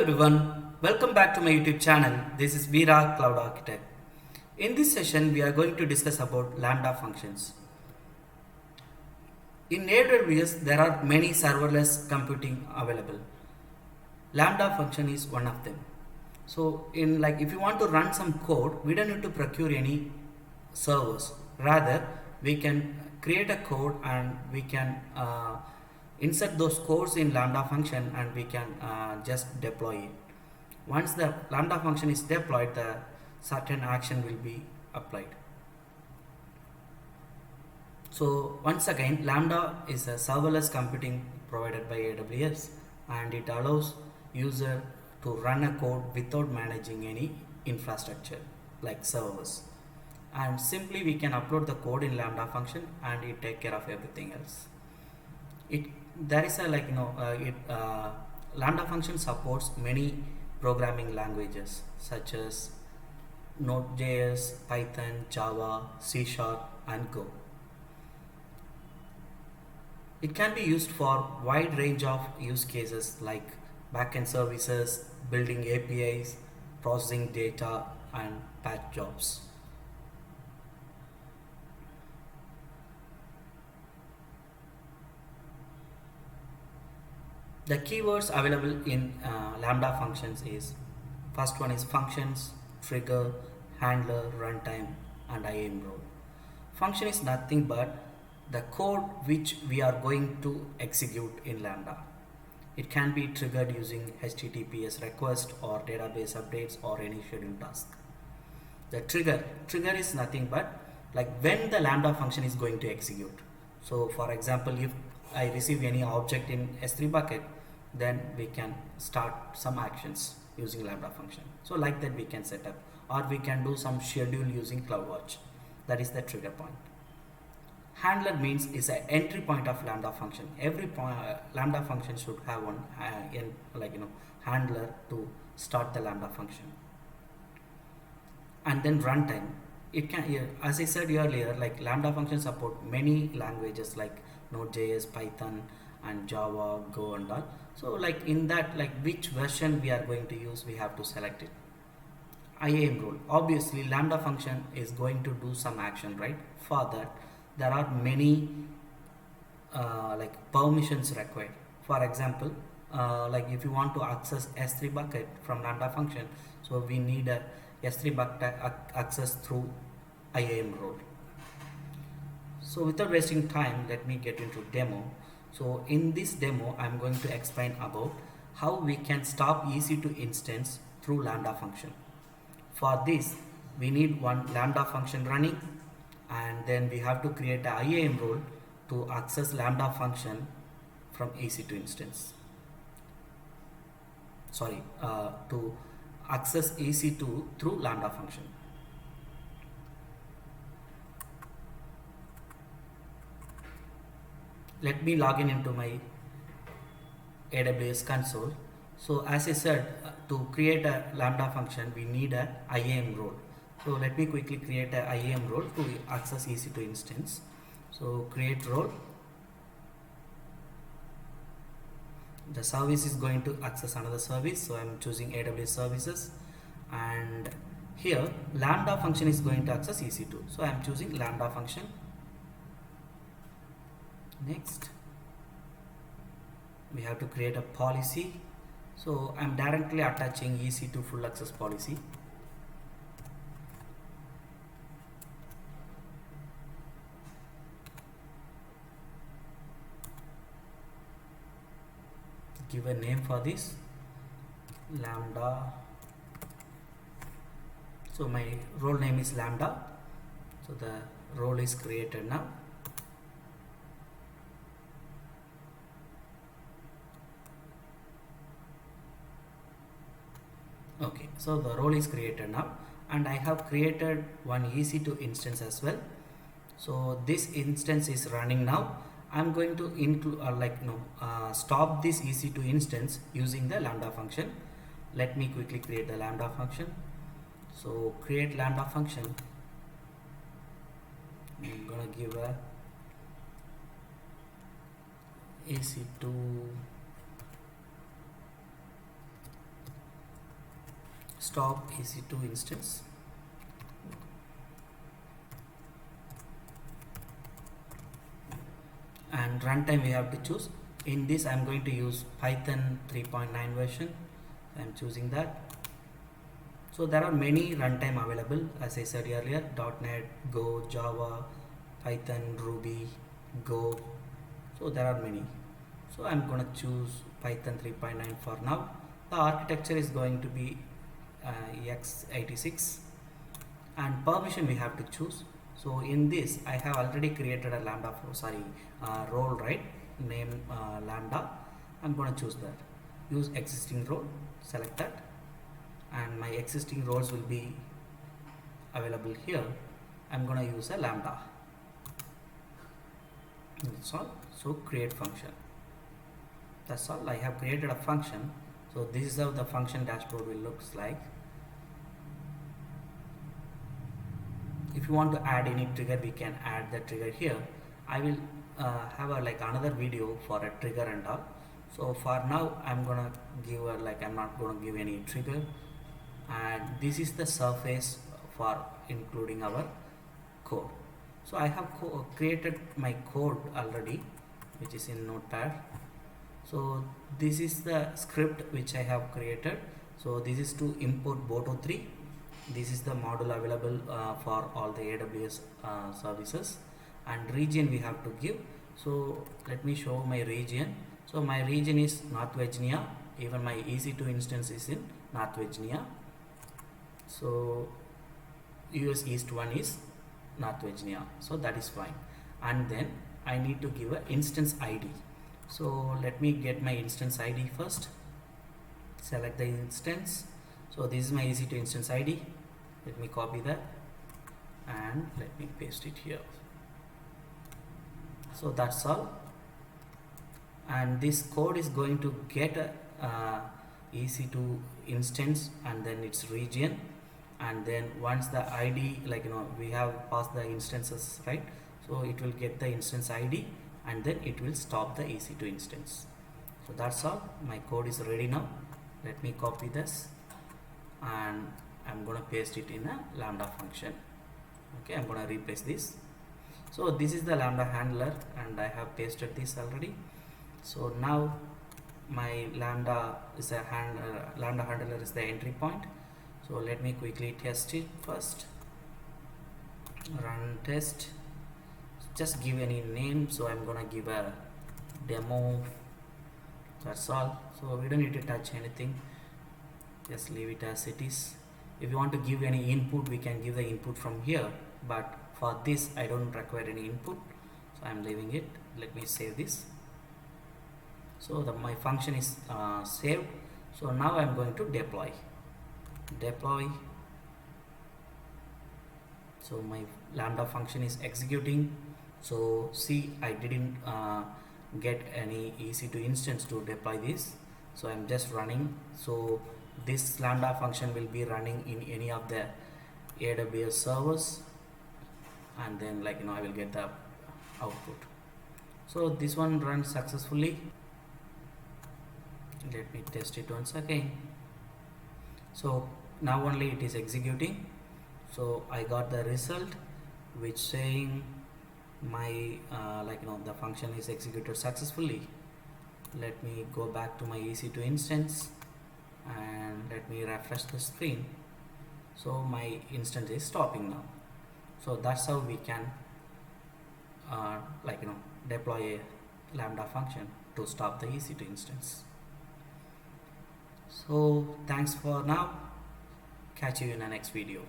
everyone, welcome back to my YouTube channel. This is Veera Cloud Architect. In this session, we are going to discuss about Lambda functions. In AWS, there are many serverless computing available. Lambda function is one of them. So, if you want to run some code, we don't need to procure any servers. Rather, we can create a code and we can insert those codes in Lambda function and we can just deploy it. Once the Lambda function is deployed, the certain action will be applied. So once again, Lambda is a serverless computing provided by AWS and it allows user to run a code without managing any infrastructure like servers. And simply we can upload the code in Lambda function and it take care of everything else. Lambda function supports many programming languages such as Node.js, Python, Java, C# and Go. It can be used for wide range of use cases like backend services, building APIs, processing data and patch jobs. The keywords available in Lambda functions is, first one is functions, trigger, handler, runtime and IAM role. Function is nothing but the code which we are going to execute in Lambda. It can be triggered using HTTPS request or database updates or any scheduled task. The trigger is nothing but like when the Lambda function is going to execute. So for example, if I receive any object in S3 bucket, then we can start some actions using Lambda function. So like that we can set up, or we can do some schedule using CloudWatch. That is the trigger point. Handler means is an entry point of Lambda function. Every Lambda function should have one handler to start the Lambda function. And then runtime. It can, as I said earlier, like Lambda function support many languages like Node.js, Python and Java, Go and all. So like in that, like which version we are going to use, we have to select it. IAM role. Obviously Lambda function is going to do some action, right? For that there are many permissions required. For example, like if you want to access S3 bucket from Lambda function, so we need a S3 bucket access through IAM role. So without wasting time, let me get into demo. So in this demo, I'm going to explain about how we can stop EC2 instance through Lambda function. For this, we need one Lambda function running, and then we have to create a IAM role to access Lambda function from EC2 instance. To access EC2 through Lambda function. Let me log into my AWS console. So as I said, to create a Lambda function, we need a IAM role. So let me quickly create a IAM role to access EC2 instance. So create role. The service is going to access another service. So I'm choosing AWS services, and here Lambda function is going to access EC2. So I'm choosing Lambda function. Next, we have to create a policy. So I'm directly attaching EC2 full access policy. Give a name for this, Lambda. So my role name is Lambda. So the role is created now. Okay, so the role is created now, and I have created one EC2 instance as well. So this instance is running now. I'm going to include stop this EC2 instance using the Lambda function. Let me quickly create the Lambda function. So create Lambda function. I'm gonna give a EC2 stop EC2 instance. And runtime we have to choose. In this I'm going to use Python 3.9 version. I'm choosing that. So there are many runtime available, as I said earlier: .NET, Go, Java, Python, Ruby, Go. So there are many. So I'm going to choose Python 3.9 for now. The architecture is going to be x86, and permission we have to choose. So in this I have already created a lambda role, right? Name lambda. I'm going to choose that. Use existing role, select that, and my existing roles will be available here. I'm going to use a lambda. That's all. So create function. That's all. I have created a function. So this is how the function dashboard will looks like. If you want to add any trigger, we can add the trigger here. I will have another video for a trigger and all. So for now I'm gonna give I'm not gonna give any trigger, and this is the surface for including our code. So I have created my code already, which is in Notepad. So this is the script which I have created. So this is to import Boto3. This is the module available for all the AWS services, and region we have to give. So let me show my region. So my region is North Virginia. Even my EC2 instance is in North Virginia. So US East 1 is North Virginia. So that is fine. And then I need to give an instance ID. So let me get my instance ID first. Select the instance. So this is my EC2 instance ID. Let me copy that and let me paste it here. So that's all. And this code is going to get a EC2 instance and then its region, and then once the ID, we have passed the instances, right? So it will get the instance ID and then it will stop the EC2 instance. So that's all. My code is ready now. Let me copy this and I'm going to paste it in a lambda function. Okay, I'm going to replace this. So this is the lambda handler and I have pasted this already. So now my lambda handler is the entry point. So let me quickly test it first. Run test. Just give any name. So I'm going to give a demo. That's all. So we don't need to touch anything. Just leave it as it is. If you want to give any input, we can give the input from here, but for this I don't require any input, so I'm leaving it. Let me save this. So my function is saved. So now I'm going to deploy. So my lambda function is executing. So see, I didn't get any EC2 instance to deploy this, so I'm just running. So this lambda function will be running in any of the AWS servers, and then I will get the output. So this one runs successfully. Let me test it once again. So now only it is executing. So I got the result which saying my the function is executed successfully. Let me go back to my EC2 instance and let me refresh the screen. So my instance is stopping now. So that's how we can deploy a lambda function to stop the EC2 instance. So thanks for now. Catch you in the next video.